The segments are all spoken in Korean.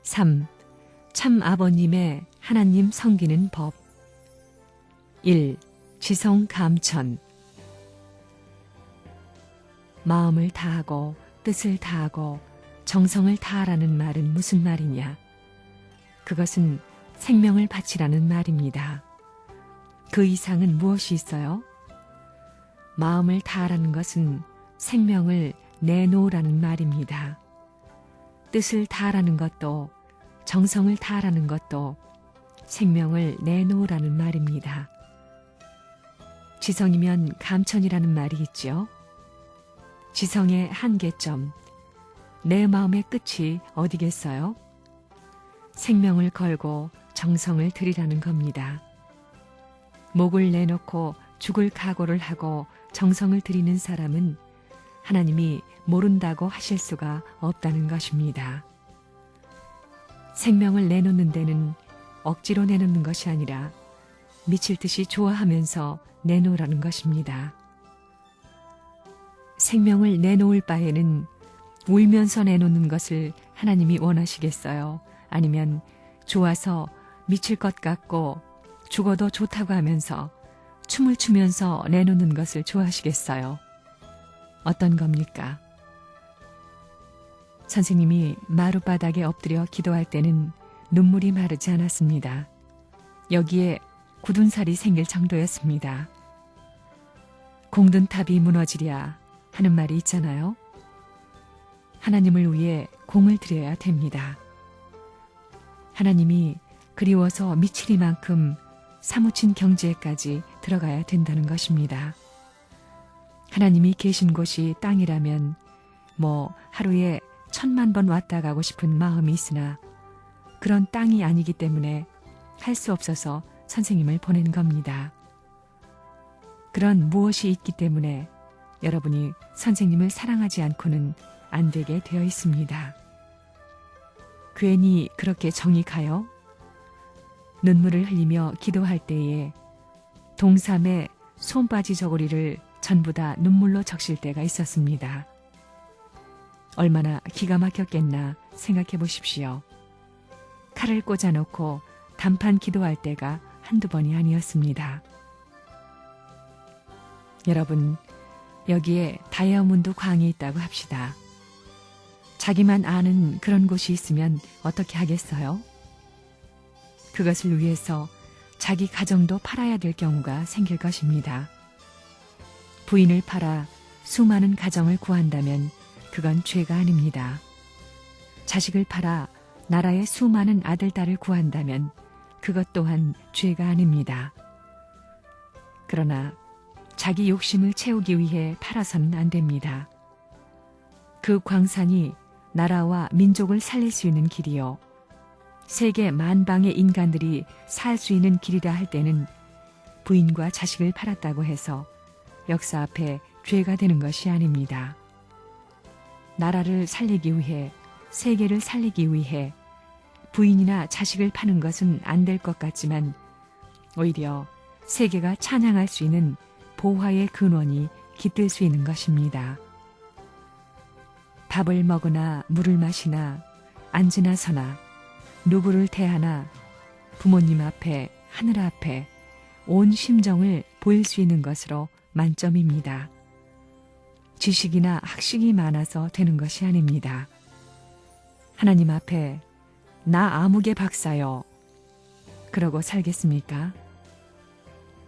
3. 참 아버님의 하나님 섬기는 법. 1. 지성 감천. 마음을 다하고 뜻을 다하고 정성을 다하라는 말은 무슨 말이냐? 그것은 생명을 바치라는 말입니다. 그 이상은 무엇이 있어요? 마음을 다하라는 것은 생명을 내놓으라는 말입니다. 뜻을 다하라는 것도 정성을 다하라는 것도 생명을 내놓으라는 말입니다. 지성이면 감천이라는 말이 있지요. 지성의 한계점, 내 마음의 끝이 어디겠어요? 생명을 걸고 정성을 들이라는 겁니다. 목을 내놓고 죽을 각오를 하고 정성을 들이는 사람은 하나님이 모른다고 하실 수가 없다는 것입니다. 생명을 내놓는 데는 억지로 내놓는 것이 아니라 미칠 듯이 좋아하면서 내놓으라는 것입니다. 생명을 내놓을 바에는 울면서 내놓는 것을 하나님이 원하시겠어요? 아니면 좋아서 미칠 것 같고 죽어도 좋다고 하면서 춤을 추면서 내놓는 것을 좋아하시겠어요? 어떤 겁니까? 선생님이 마룻바닥에 엎드려 기도할 때는 눈물이 마르지 않았습니다. 여기에 굳은 살이 생길 정도였습니다. 공든 탑이 무너지랴 하는 말이 있잖아요. 하나님을 위해 공을 들여야 됩니다. 하나님이 그리워서 미치리만큼 사무친 경지에까지 들어가야 된다는 것입니다. 하나님이 계신 곳이 땅이라면 하루에 1000만 번 왔다 가고 싶은 마음이 있으나 그런 땅이 아니기 때문에 할 수 없어서 선생님을 보낸 겁니다. 그런 무엇이 있기 때문에 여러분이 선생님을 사랑하지 않고는 안 되게 되어 있습니다. 괜히 그렇게 정이 가요? 눈물을 흘리며 기도할 때에 동삼의 손바지 저고리를 전부 다 눈물로 적실 때가 있었습니다. 얼마나 기가 막혔겠나 생각해 보십시오. 칼을 꽂아놓고 단판 기도할 때가 한두 번이 아니었습니다. 여러분, 여기에 다이아몬드 광이 있다고 합시다. 자기만 아는 그런 곳이 있으면 어떻게 하겠어요? 그것을 위해서 자기 가정도 팔아야 될 경우가 생길 것입니다. 부인을 팔아 수많은 가정을 구한다면 그건 죄가 아닙니다. 자식을 팔아 나라의 수많은 아들, 딸을 구한다면 그것 또한 죄가 아닙니다. 그러나 자기 욕심을 채우기 위해 팔아서는 안 됩니다. 그 광산이 나라와 민족을 살릴 수 있는 길이요. 세계 만방의 인간들이 살 수 있는 길이라 할 때는 부인과 자식을 팔았다고 해서 역사 앞에 죄가 되는 것이 아닙니다. 나라를 살리기 위해, 세계를 살리기 위해 부인이나 자식을 파는 것은 안 될 것 같지만 오히려 세계가 찬양할 수 있는 보화의 근원이 깃들 수 있는 것입니다. 밥을 먹으나 물을 마시나 앉으나 서나 누구를 대하나 부모님 앞에, 하늘 앞에 온 심정을 보일 수 있는 것으로 만점입니다. 지식이나 학식이 많아서 되는 것이 아닙니다. 하나님 앞에 나 아무개 박사요. 그러고 살겠습니까?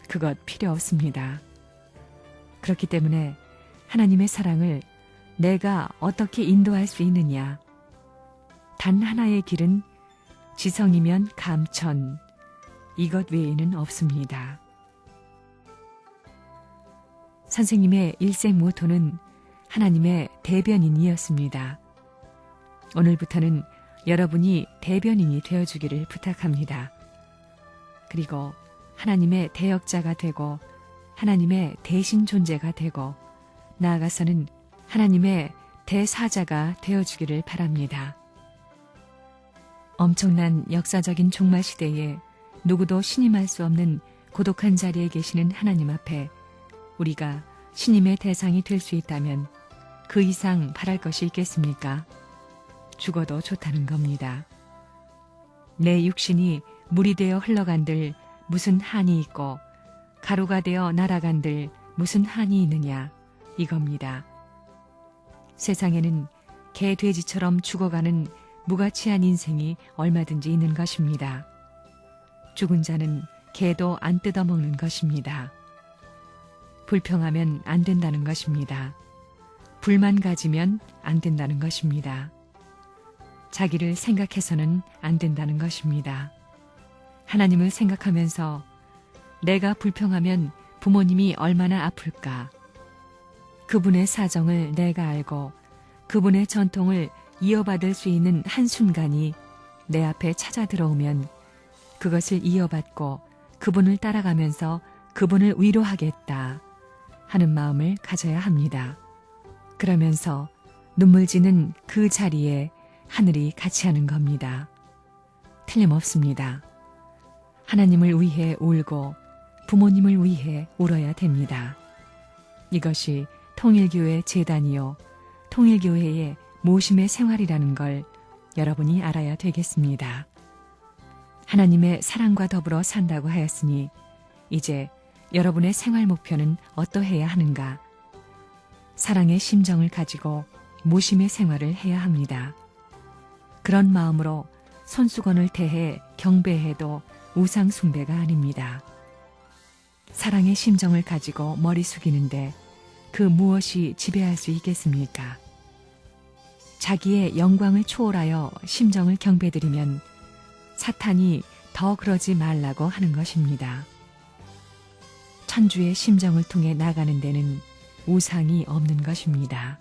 그것 필요 없습니다. 그렇기 때문에 하나님의 사랑을 내가 어떻게 인도할 수 있느냐? 단 하나의 길은 지성이면 감천, 이것 외에는 없습니다. 선생님의 일생 모토는 하나님의 대변인이었습니다. 오늘부터는 여러분이 대변인이 되어주기를 부탁합니다. 그리고 하나님의 대역자가 되고 하나님의 대신 존재가 되고 나아가서는 하나님의 대사자가 되어주기를 바랍니다. 엄청난 역사적인 종말 시대에 누구도 신임할 수 없는 고독한 자리에 계시는 하나님 앞에 우리가 신임의 대상이 될 수 있다면 그 이상 바랄 것이 있겠습니까? 죽어도 좋다는 겁니다. 내 육신이 물이 되어 흘러간들 무슨 한이 있고 가루가 되어 날아간들 무슨 한이 있느냐 이겁니다. 세상에는 개 돼지처럼 죽어가는 무가치한 인생이 얼마든지 있는 것입니다. 죽은 자는 개도 안 뜯어먹는 것입니다. 불평하면 안 된다는 것입니다. 불만 가지면 안 된다는 것입니다. 자기를 생각해서는 안 된다는 것입니다. 하나님을 생각하면서 내가 불평하면 부모님이 얼마나 아플까? 그분의 사정을 내가 알고 그분의 전통을 이어받을 수 있는 한순간이 내 앞에 찾아 들어오면 그것을 이어받고 그분을 따라가면서 그분을 위로하겠다 하는 마음을 가져야 합니다. 그러면서 눈물 지는 그 자리에 하늘이 같이 하는 겁니다. 틀림없습니다. 하나님을 위해 울고 부모님을 위해 울어야 됩니다. 이것이 통일교회 제단이요 통일교회의 모심의 생활이라는 걸 여러분이 알아야 되겠습니다. 하나님의 사랑과 더불어 산다고 하였으니 이제 여러분의 생활 목표는 어떠해야 하는가? 사랑의 심정을 가지고 모심의 생활을 해야 합니다. 그런 마음으로 손수건을 대해 경배해도 우상 숭배가 아닙니다. 사랑의 심정을 가지고 머리 숙이는데 그 무엇이 지배할 수 있겠습니까? 자기의 영광을 초월하여 심정을 경배드리면 사탄이 더 그러지 말라고 하는 것입니다. 천주의 심정을 통해 나가는 데는 우상이 없는 것입니다.